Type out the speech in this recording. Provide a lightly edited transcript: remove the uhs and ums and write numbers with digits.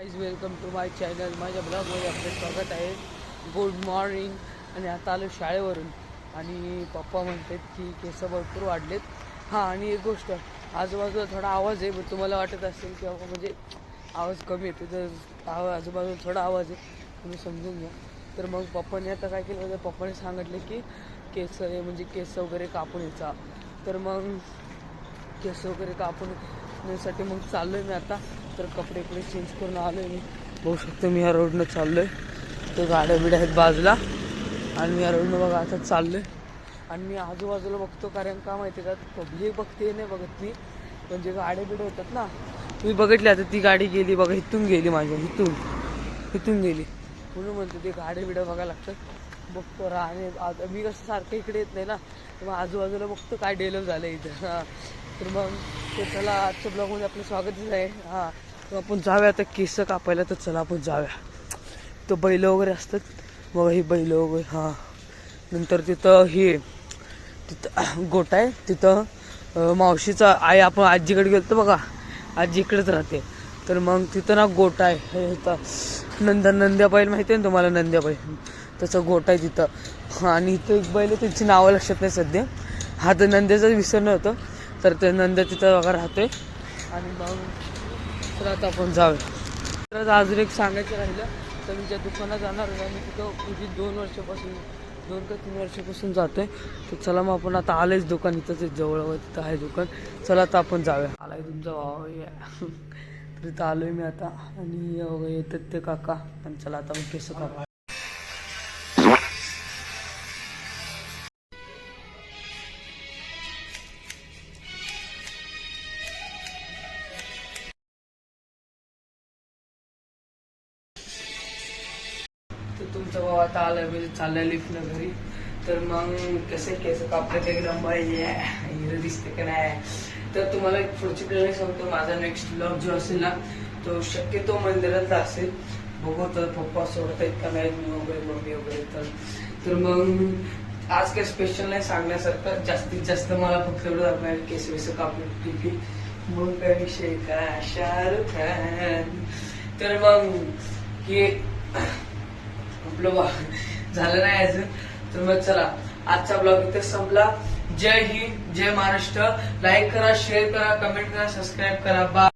Guys welcome to my channel. माझ्या ब्लॉगमध्ये आपलं स्वागत आहे. Good morning. आणि आता आलो शाळेवरून आणि पप्पा म्हणतात की केस भरपूर वाढलेत. हां, आणि एक गोष्ट, आजूबाजूला थोडा आवाज आहे, पण तुम्हाला वाटत असेल की बाबा म्हणजे आवाज कमी येतो, तर आजूबाजूला थोडा आवाज आहे, तुम्ही समजून घ्या. तर मग पप्पाने आता काय केलं होतं, पप्पाने सांगितलं की केस म्हणजे केस वगैरे कापून यायचा. तर मग केस वगैरे कापून साठी मग चाललो आहे मी आता. तर कपडे चेंज करून आलो आहे. मी बघू शकतो मी ह्या रोडनं चाललो आहे. तर गाड्या बिड्या आहेत बाजूला आणि मी या रोडनं बघा आता चाललो आहे. आणि मी आजूबाजूला बघतो, कारण का माहिती आहे का, पब्लिक बघते नाही बघत मी, म्हणजे गाड्या बिड्या होतात ना. तुम्ही बघितली आता ती गाडी गेली बघा, इथून गेली माझ्या, इथून गेली, म्हणून म्हणतो ते गाड्या बिड्या बघायला लागतात. बघतो राहणे. आता मी कसं सारखं इकडे येत नाही ना, तर मग आजूबाजूला बघतो काय डेव्हलप झालं इथं. हां, तर मग ते चला आजच्या ब्लॉगमध्ये आपलं स्वागतच आहे. हां, तर आपण जाऊया आता केस कापायला. तर चला आपण जाऊया. तो बैल वगैरे असतात बघा, ही बैल वगैरे. हां, नंतर तिथं गोठा आहे. तिथं मावशीचा आई, आपण आजीकडे गेलो बघा, आजी इकडेच राहते. तर मग तिथं ना गोठा आहे. हे इथं नंद्या बैल माहिती आहे ना तुम्हाला, नंद्या बैल, त्याचा गोठा आहे तिथं. आणि इथं एक बैल आहे, त्यांची नावं लक्षात नाही सध्या. हा तर नंद्याचं विसरलं होतं. तर ते नंद्या तिथं बघा राहतोय. आणि मग तर आता आपण जाऊया. तर अजून एक सांगायचं राहिलं, तर मी ज्या दुकानात जाणार होतो, मी तिथं म्हणजे 2 का 3 वर्षापासून जातोय. तर चला मग आपण आता आलंयच दुकान, इथंच जवळ तिथं आहे दुकान. चला आता आपण जाऊया. आलाय तुमचा भाव तर इथं आलोय मी आता. आणि येतात ते काका. आणि चला आता मग केस कापा. तुमचा भाऊ आता आलाय, म्हणजे चाललाय लिफ्टनं घरी. तर मग कसे केस कापले एकदम हिरो दिसते का नाही. तर तुम्हाला एक पुढची प्लॅनिंग सांगतो. माझा नेक्स्ट ब्लॉग जो असेल ना, तो शक्यतो मंदिरातला असेल. बघू तर पप्पा सोडतायत का नाही, मम्मी वगैरे. तर मग आज काही स्पेशल नाही सांगण्यासारखं. जास्तीत जास्त मला फक्त एवढं दाखवाय केस वेस कापले ठीक आहे. मग काय विषय का शाहरुख खान. तर मग हे आपलं झालं नाही अजून. तर मग चला आजचा ब्लॉग इथे संपला. जय हिंद, जय महाराष्ट्र. लाईक करा, शेअर करा, कमेंट करा, सबस्क्राईब करा. बाय.